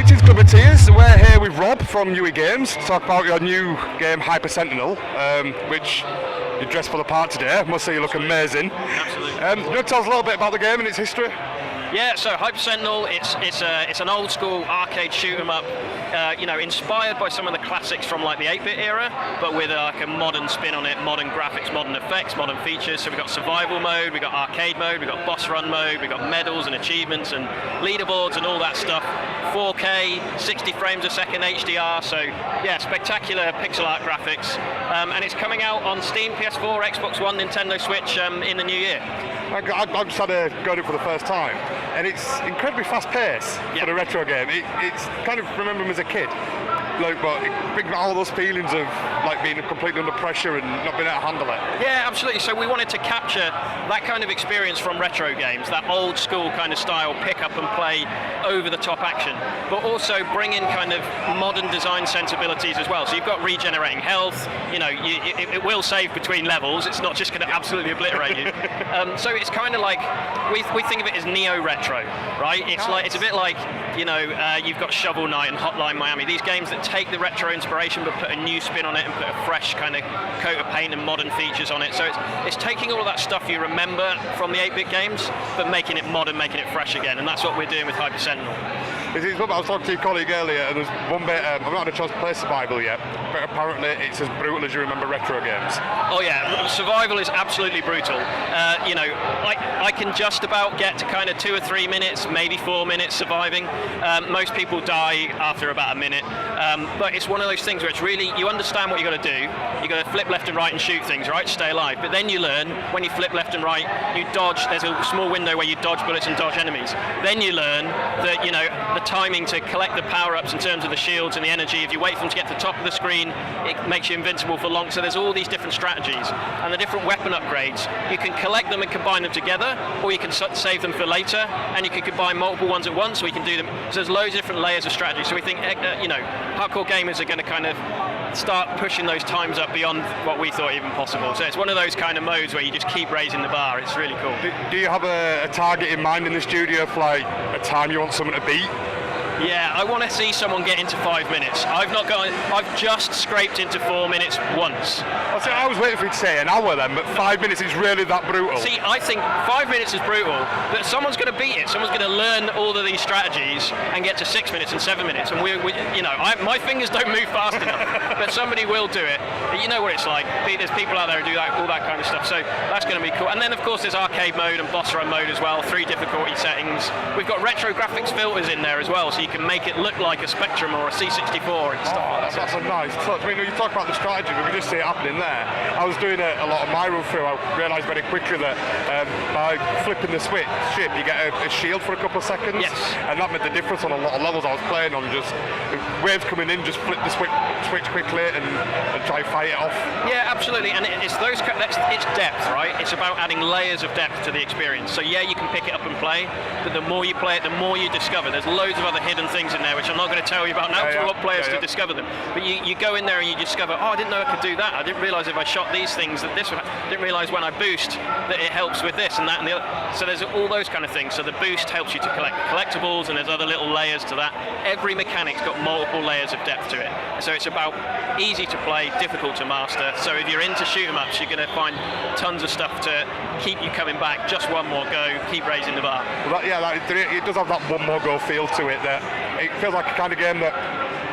Greetings Clubiteers, we're here with Rob from Huey Games to talk about your new game HyperSentinel, which you dressed for the part today. I must say you look amazing. Absolutely. You want to tell us a little bit about the game and its history? Yeah, so HyperSentinel, it's an old school arcade shoot 'em up, inspired by some of the classics from like the 8-bit era, but with like a modern spin on it, modern graphics, modern effects, modern features. So we've got survival mode, we've got arcade mode, we've got boss run mode, we've got medals and achievements and leaderboards and all that stuff. 4K, 60 frames a second HDR, so yeah, spectacular pixel art graphics. And it's coming out on Steam, PS4, Xbox One, Nintendo Switch in the new year. I've just had a go at it for the first time, and it's incredibly fast paced for the retro game. It's kind of remember them as a kid, like, but it brings back all those feelings of like being completely under pressure and not being able to handle it. Yeah, absolutely. So we wanted to capture that kind of experience from retro games, that old school kind of style, pick up and play, over the top action, but also bring in kind of modern design sensibilities as well. So you've got regenerating health. It will save between levels. It's not just going to absolutely obliterate you. So it's kind of like we think of it as neo-retro, right? It's a bit like you've got Shovel Knight and Hotline Miami. These games that take the retro inspiration but put a new spin on it and put a fresh kind of coat of paint and modern features on it. So it's taking all of that stuff you remember from the 8-bit games, but making it modern, making it fresh again, and that's what we're doing with HyperSentinel. I was talking to your colleague earlier, and there's one bit, I've not had a chance to play Survival yet, but apparently it's as brutal as you remember retro games. Oh yeah, Survival is absolutely brutal. I can just about get to kind of 2 or 3 minutes, maybe 4 minutes surviving. Most people die after about a minute, but it's one of those things where it's really, you understand what you got to do. You got to flip left and right and shoot things, right, stay alive. But then you learn, when you flip left and right, you dodge, there's a small window where you dodge bullets and dodge enemies. Then you learn that, the timing to collect the power-ups in terms of the shields and the energy. If you wait for them to get to the top of the screen, it makes you invincible for long. So there's all these different strategies. And the different weapon upgrades, you can collect them and combine them together, or you can save them for later, and you can combine multiple ones at once, so we can do them. So there's loads of different layers of strategy. So we think, hardcore gamers are going to kind of start pushing those times up beyond what we thought even possible. So it's one of those kind of modes where you just keep raising the bar. It's really cool. Do you have a target in mind in the studio for like a time you want someone to beat? Yeah, I want to see someone get into 5 minutes. I've just scraped into 4 minutes once. I was waiting for you to say an hour then, but 5 minutes is really that brutal. See, I think 5 minutes is brutal, but someone's going to beat it. Someone's going to learn all of these strategies and get to 6 minutes and 7 minutes. And my fingers don't move fast enough, but somebody will do it. But you know what it's like. There's people out there who do that, all that kind of stuff. So that's going to be cool. And then of course there's arcade mode and boss run mode as well. 3 difficulty settings. We've got retro graphics filters in there as well, so you can make it look like a Spectrum or a C64 and stuff like that. That's a nice touch. I mean, you talk about the strategy, we can just see it happening there. I was doing a lot of my run through. I realised very quickly that by flipping the switch, you get a shield for a couple of seconds. Yes. And that made the difference on a lot of levels I was playing on. Just waves coming in, just flip the switch quickly and try and fight it off. Yeah, absolutely. And it's depth, right? It's about adding layers of depth to the experience. So yeah, you can pick it up and play, but the more you play it, the more you discover. There's loads of other hidden things in there which I'm not going to tell you about now, because we want players to discover them. But you go in there and you discover, I didn't know I could do that. I didn't realise if I shot these things that this would. I didn't realise when I boost that it helps with this and that and the other. So there's all those kind of things. So the boost helps you to collect collectibles, and there's other little layers to that. Every mechanic's got multiple layers of depth to it. So it's about easy to play, difficult to master. So if you're into shoot 'em ups, you're going to find tons of stuff to keep you coming back. Just one more go, keep raising the bar. Well, it does have that one more go feel to it. That it feels like a kind of game that,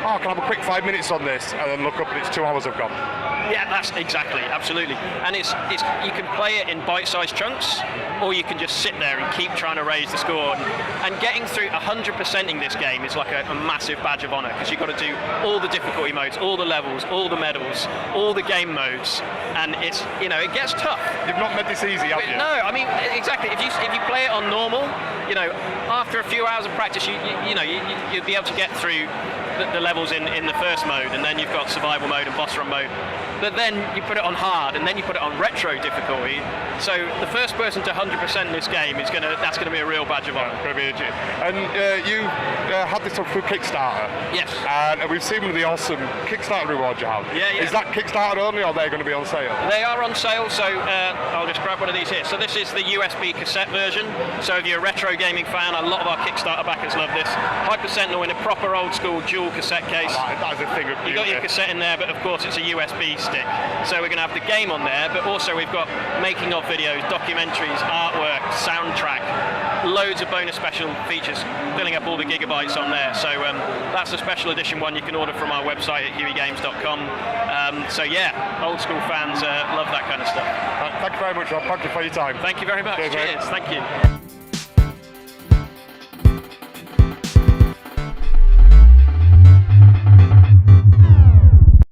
I can have a quick 5 minutes on this, and then look up and it's 2 hours have gone. Yeah, that's exactly, absolutely. And it's you can play it in bite-sized chunks, or you can just sit there and keep trying to raise the score. And getting through 100%ing this game is like a massive badge of honor, because you've got to do all the difficulty modes, all the levels, all the medals, all the game modes, and it's, it gets tough. You've not made this easy, have you? No, I mean, exactly. If you play it on normal, after a few hours of practice, you'll be able to get through the levels in the first mode, and then you've got survival mode and boss run mode. but then you put it on hard, and then you put it on retro difficulty. So the first person to 100% this game is that's gonna be a real badge of honor. And you had this up through Kickstarter. Yes. And we've seen one of the awesome Kickstarter rewards you have. Yeah. Is that Kickstarter only, or are they going to be on sale? They are on sale, so I'll just grab one of these here. So this is the USB cassette version. So if you're a retro gaming fan, a lot of our Kickstarter backers love this. HyperSentinel in a proper old school dual cassette case. That is a thing of beauty. You've got your cassette in there, but of course it's a USB stick. So we're going to have the game on there, but also we've got making of videos, documentaries, artwork, soundtrack, loads of bonus special features, filling up all the gigabytes on there. So that's a special edition one you can order from our website at hueygames.com. So yeah, old school fans love that kind of stuff. Thank you very much, Rob. Thank you for your time. Thank you very much. Cheers. Cheers. Thank you.